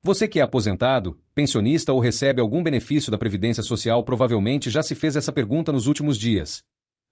Você que é aposentado, pensionista ou recebe algum benefício da Previdência Social provavelmente já se fez essa pergunta nos últimos dias.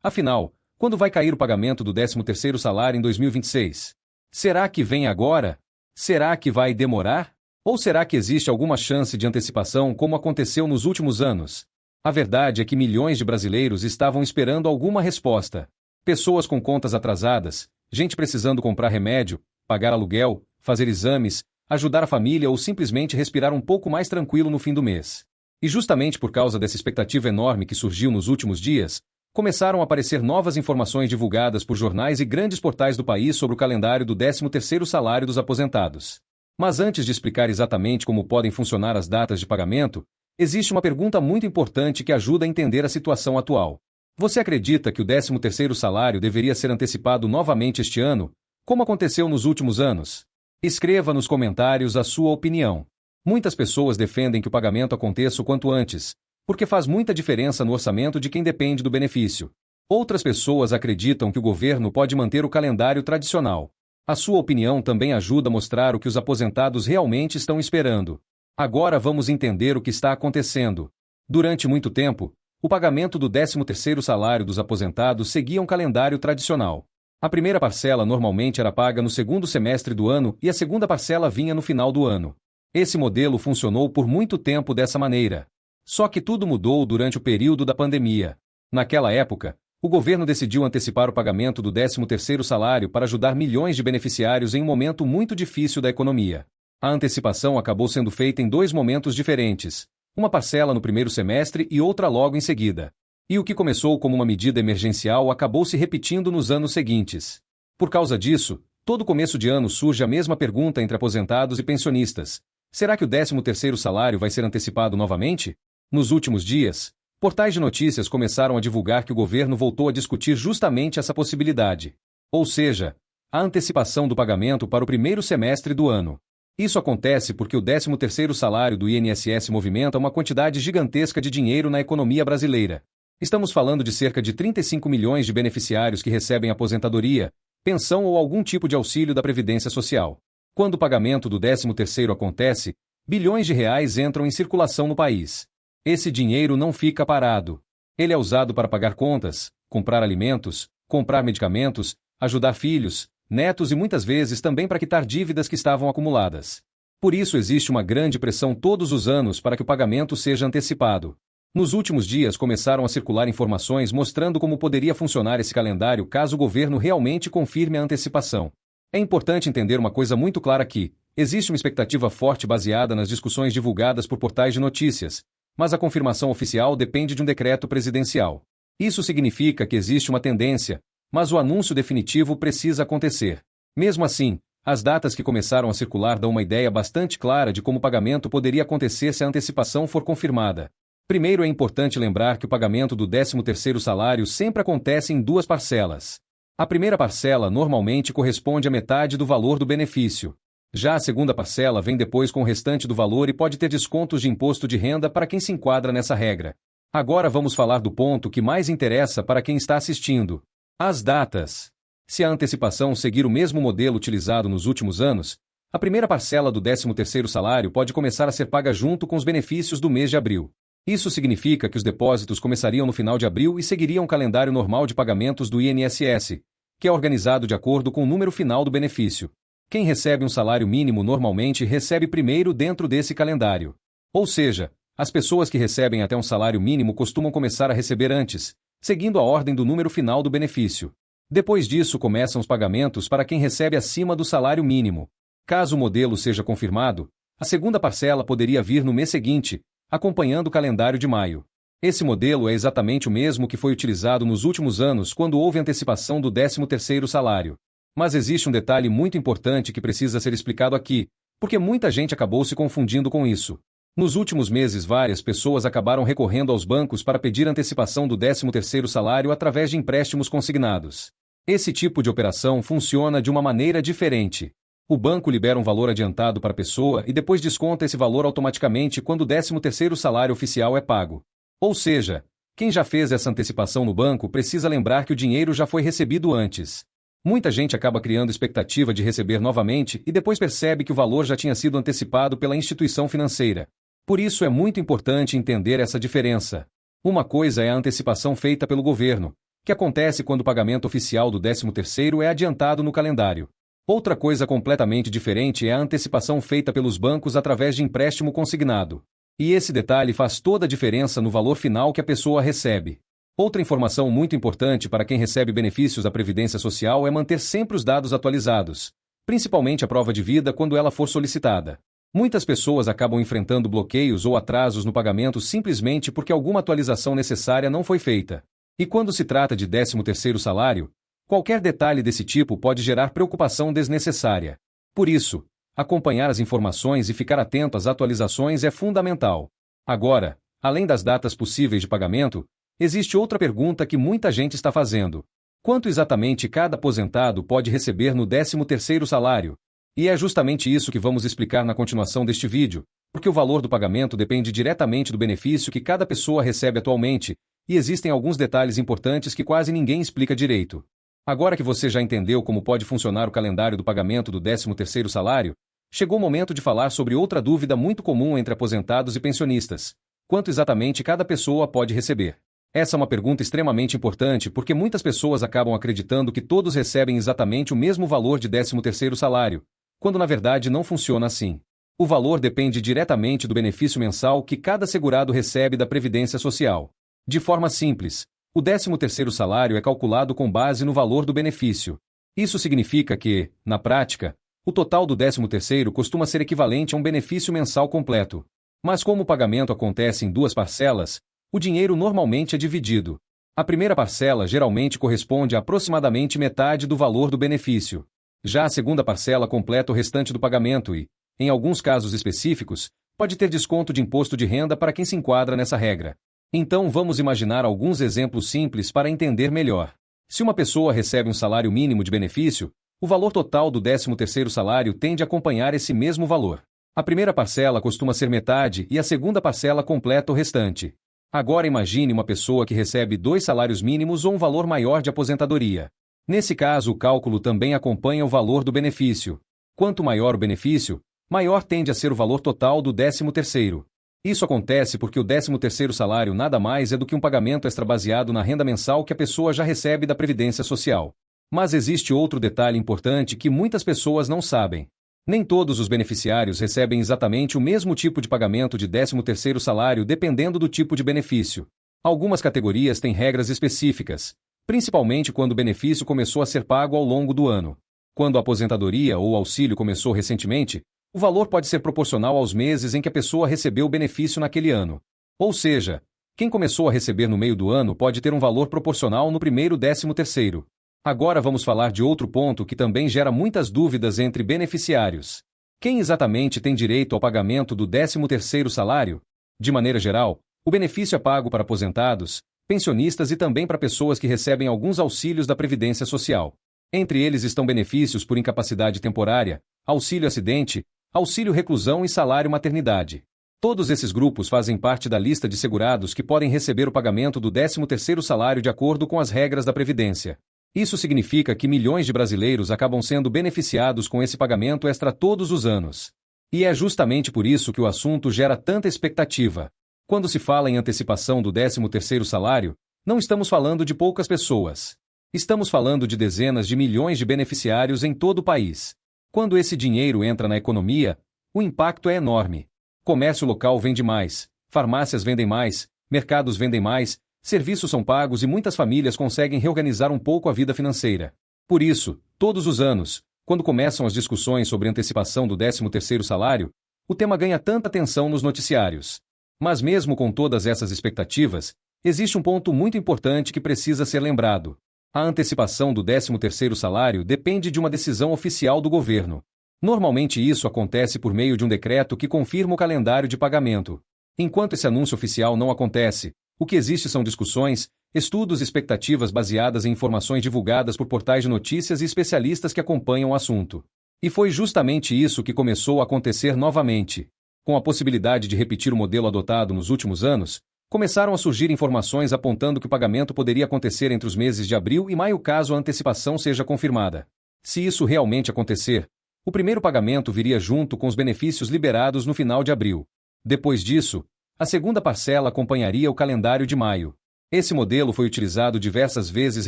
Afinal, quando vai cair o pagamento do 13º salário em 2026? Será que vem agora? Será que vai demorar? Ou será que existe alguma chance de antecipação como aconteceu nos últimos anos? A verdade é que milhões de brasileiros estavam esperando alguma resposta. Pessoas com contas atrasadas, gente precisando comprar remédio, pagar aluguel, fazer exames, ajudar a família ou simplesmente respirar um pouco mais tranquilo no fim do mês. E justamente por causa dessa expectativa enorme que surgiu nos últimos dias, começaram a aparecer novas informações divulgadas por jornais e grandes portais do país sobre o calendário do 13º salário dos aposentados. Mas antes de explicar exatamente como podem funcionar as datas de pagamento, existe uma pergunta muito importante que ajuda a entender a situação atual. Você acredita que o 13º salário deveria ser antecipado novamente este ano, como aconteceu nos últimos anos? Escreva nos comentários a sua opinião. Muitas pessoas defendem que o pagamento aconteça o quanto antes, porque faz muita diferença no orçamento de quem depende do benefício. Outras pessoas acreditam que o governo pode manter o calendário tradicional. A sua opinião também ajuda a mostrar o que os aposentados realmente estão esperando. Agora vamos entender o que está acontecendo. Durante muito tempo, o pagamento do 13º salário dos aposentados seguia um calendário tradicional. A primeira parcela normalmente era paga no segundo semestre do ano e a segunda parcela vinha no final do ano. Esse modelo funcionou por muito tempo dessa maneira. Só que tudo mudou durante o período da pandemia. Naquela época, o governo decidiu antecipar o pagamento do 13º salário para ajudar milhões de beneficiários em um momento muito difícil da economia. A antecipação acabou sendo feita em dois momentos diferentes, uma parcela no primeiro semestre e outra logo em seguida. E o que começou como uma medida emergencial acabou se repetindo nos anos seguintes. Por causa disso, todo começo de ano surge a mesma pergunta entre aposentados e pensionistas. Será que o 13º salário vai ser antecipado novamente? Nos últimos dias, portais de notícias começaram a divulgar que o governo voltou a discutir justamente essa possibilidade. Ou seja, a antecipação do pagamento para o primeiro semestre do ano. Isso acontece porque o 13º salário do INSS movimenta uma quantidade gigantesca de dinheiro na economia brasileira. Estamos falando de cerca de 35 milhões de beneficiários que recebem aposentadoria, pensão ou algum tipo de auxílio da Previdência Social. Quando o pagamento do 13º acontece, bilhões de reais entram em circulação no país. Esse dinheiro não fica parado. Ele é usado para pagar contas, comprar alimentos, comprar medicamentos, ajudar filhos, netos e muitas vezes também para quitar dívidas que estavam acumuladas. Por isso existe uma grande pressão todos os anos para que o pagamento seja antecipado. Nos últimos dias começaram a circular informações mostrando como poderia funcionar esse calendário caso o governo realmente confirme a antecipação. É importante entender uma coisa muito clara aqui: existe uma expectativa forte baseada nas discussões divulgadas por portais de notícias, mas a confirmação oficial depende de um decreto presidencial. Isso significa que existe uma tendência, mas o anúncio definitivo precisa acontecer. Mesmo assim, as datas que começaram a circular dão uma ideia bastante clara de como o pagamento poderia acontecer se a antecipação for confirmada. Primeiro, é importante lembrar que o pagamento do 13º salário sempre acontece em duas parcelas. A primeira parcela normalmente corresponde à metade do valor do benefício. Já a segunda parcela vem depois com o restante do valor e pode ter descontos de imposto de renda para quem se enquadra nessa regra. Agora vamos falar do ponto que mais interessa para quem está assistindo: as datas. Se a antecipação seguir o mesmo modelo utilizado nos últimos anos, a primeira parcela do 13º salário pode começar a ser paga junto com os benefícios do mês de abril. Isso significa que os depósitos começariam no final de abril e seguiriam o calendário normal de pagamentos do INSS, que é organizado de acordo com o número final do benefício. Quem recebe um salário mínimo normalmente recebe primeiro dentro desse calendário. Ou seja, as pessoas que recebem até um salário mínimo costumam começar a receber antes, seguindo a ordem do número final do benefício. Depois disso começam os pagamentos para quem recebe acima do salário mínimo. Caso o modelo seja confirmado, a segunda parcela poderia vir no mês seguinte, acompanhando o calendário de maio. Esse modelo é exatamente o mesmo que foi utilizado nos últimos anos quando houve antecipação do 13º salário. Mas existe um detalhe muito importante que precisa ser explicado aqui, porque muita gente acabou se confundindo com isso. Nos últimos meses, várias pessoas acabaram recorrendo aos bancos para pedir antecipação do 13º salário através de empréstimos consignados. Esse tipo de operação funciona de uma maneira diferente. O banco libera um valor adiantado para a pessoa e depois desconta esse valor automaticamente quando o 13º salário oficial é pago. Ou seja, quem já fez essa antecipação no banco precisa lembrar que o dinheiro já foi recebido antes. Muita gente acaba criando expectativa de receber novamente e depois percebe que o valor já tinha sido antecipado pela instituição financeira. Por isso é muito importante entender essa diferença. Uma coisa é a antecipação feita pelo governo, que acontece quando o pagamento oficial do 13º é adiantado no calendário. Outra coisa completamente diferente é a antecipação feita pelos bancos através de empréstimo consignado. E esse detalhe faz toda a diferença no valor final que a pessoa recebe. Outra informação muito importante para quem recebe benefícios da Previdência Social é manter sempre os dados atualizados, principalmente a prova de vida quando ela for solicitada. Muitas pessoas acabam enfrentando bloqueios ou atrasos no pagamento simplesmente porque alguma atualização necessária não foi feita. E quando se trata de 13º salário, qualquer detalhe desse tipo pode gerar preocupação desnecessária. Por isso, acompanhar as informações e ficar atento às atualizações é fundamental. Agora, além das datas possíveis de pagamento, existe outra pergunta que muita gente está fazendo. Quanto exatamente cada aposentado pode receber no 13º salário? E é justamente isso que vamos explicar na continuação deste vídeo, porque o valor do pagamento depende diretamente do benefício que cada pessoa recebe atualmente, e existem alguns detalhes importantes que quase ninguém explica direito. Agora que você já entendeu como pode funcionar o calendário do pagamento do 13º salário, chegou o momento de falar sobre outra dúvida muito comum entre aposentados e pensionistas. Quanto exatamente cada pessoa pode receber? Essa é uma pergunta extremamente importante porque muitas pessoas acabam acreditando que todos recebem exatamente o mesmo valor de 13º salário, quando na verdade não funciona assim. O valor depende diretamente do benefício mensal que cada segurado recebe da Previdência Social. De forma simples, o 13º salário é calculado com base no valor do benefício. Isso significa que, na prática, o total do 13º costuma ser equivalente a um benefício mensal completo. Mas como o pagamento acontece em duas parcelas, o dinheiro normalmente é dividido. A primeira parcela geralmente corresponde a aproximadamente metade do valor do benefício. Já a segunda parcela completa o restante do pagamento e, em alguns casos específicos, pode ter desconto de imposto de renda para quem se enquadra nessa regra. Então vamos imaginar alguns exemplos simples para entender melhor. Se uma pessoa recebe um salário mínimo de benefício, o valor total do 13º salário tende a acompanhar esse mesmo valor. A primeira parcela costuma ser metade e a segunda parcela completa o restante. Agora imagine uma pessoa que recebe 2 salários mínimos ou um valor maior de aposentadoria. Nesse caso, o cálculo também acompanha o valor do benefício. Quanto maior o benefício, maior tende a ser o valor total do 13º. Isso acontece porque o 13º salário nada mais é do que um pagamento extra baseado na renda mensal que a pessoa já recebe da Previdência Social. Mas existe outro detalhe importante que muitas pessoas não sabem. Nem todos os beneficiários recebem exatamente o mesmo tipo de pagamento de 13º salário dependendo do tipo de benefício. Algumas categorias têm regras específicas, principalmente quando o benefício começou a ser pago ao longo do ano. Quando a aposentadoria ou auxílio começou recentemente, o valor pode ser proporcional aos meses em que a pessoa recebeu o benefício naquele ano. Ou seja, quem começou a receber no meio do ano pode ter um valor proporcional no primeiro 13º. Agora vamos falar de outro ponto que também gera muitas dúvidas entre beneficiários. Quem exatamente tem direito ao pagamento do 13º salário? De maneira geral, o benefício é pago para aposentados, pensionistas e também para pessoas que recebem alguns auxílios da Previdência Social. Entre eles estão benefícios por incapacidade temporária, auxílio acidente, auxílio reclusão e salário maternidade. Todos esses grupos fazem parte da lista de segurados que podem receber o pagamento do 13º salário de acordo com as regras da Previdência. Isso significa que milhões de brasileiros acabam sendo beneficiados com esse pagamento extra todos os anos. E é justamente por isso que o assunto gera tanta expectativa. Quando se fala em antecipação do 13º salário, não estamos falando de poucas pessoas. Estamos falando de dezenas de milhões de beneficiários em todo o país. Quando esse dinheiro entra na economia, o impacto é enorme. Comércio local vende mais, farmácias vendem mais, mercados vendem mais, serviços são pagos e muitas famílias conseguem reorganizar um pouco a vida financeira. Por isso, todos os anos, quando começam as discussões sobre antecipação do 13º salário, o tema ganha tanta atenção nos noticiários. Mas mesmo com todas essas expectativas, existe um ponto muito importante que precisa ser lembrado. A antecipação do 13º salário depende de uma decisão oficial do governo. Normalmente isso acontece por meio de um decreto que confirma o calendário de pagamento. Enquanto esse anúncio oficial não acontece, o que existe são discussões, estudos e expectativas baseadas em informações divulgadas por portais de notícias e especialistas que acompanham o assunto. E foi justamente isso que começou a acontecer novamente. Com a possibilidade de repetir o modelo adotado nos últimos anos, Começaram a surgir informações apontando que o pagamento poderia acontecer entre os meses de abril e maio caso a antecipação seja confirmada. Se isso realmente acontecer, o primeiro pagamento viria junto com os benefícios liberados no final de abril. Depois disso, a segunda parcela acompanharia o calendário de maio. Esse modelo foi utilizado diversas vezes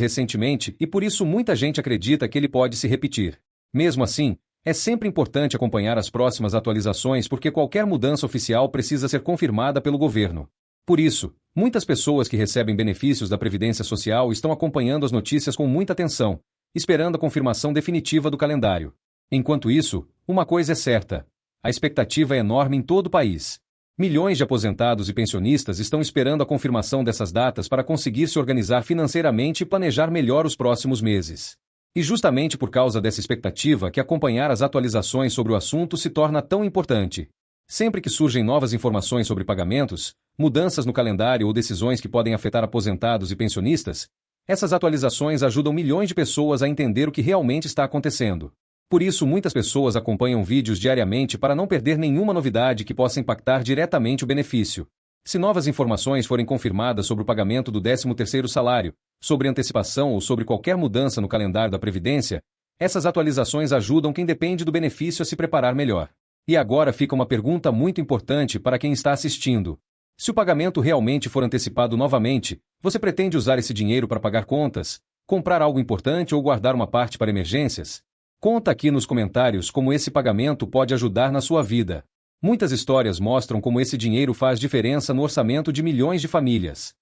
recentemente e por isso muita gente acredita que ele pode se repetir. Mesmo assim, é sempre importante acompanhar as próximas atualizações porque qualquer mudança oficial precisa ser confirmada pelo governo. Por isso, muitas pessoas que recebem benefícios da Previdência Social estão acompanhando as notícias com muita atenção, esperando a confirmação definitiva do calendário. Enquanto isso, uma coisa é certa: a expectativa é enorme em todo o país. Milhões de aposentados e pensionistas estão esperando a confirmação dessas datas para conseguir se organizar financeiramente e planejar melhor os próximos meses. E justamente por causa dessa expectativa que acompanhar as atualizações sobre o assunto se torna tão importante. Sempre que surgem novas informações sobre pagamentos, mudanças no calendário ou decisões que podem afetar aposentados e pensionistas, essas atualizações ajudam milhões de pessoas a entender o que realmente está acontecendo. Por isso, muitas pessoas acompanham vídeos diariamente para não perder nenhuma novidade que possa impactar diretamente o benefício. Se novas informações forem confirmadas sobre o pagamento do 13º salário, sobre antecipação ou sobre qualquer mudança no calendário da Previdência, essas atualizações ajudam quem depende do benefício a se preparar melhor. E agora fica uma pergunta muito importante para quem está assistindo. Se o pagamento realmente for antecipado novamente, você pretende usar esse dinheiro para pagar contas, comprar algo importante ou guardar uma parte para emergências? Conta aqui nos comentários como esse pagamento pode ajudar na sua vida. Muitas histórias mostram como esse dinheiro faz diferença no orçamento de milhões de famílias.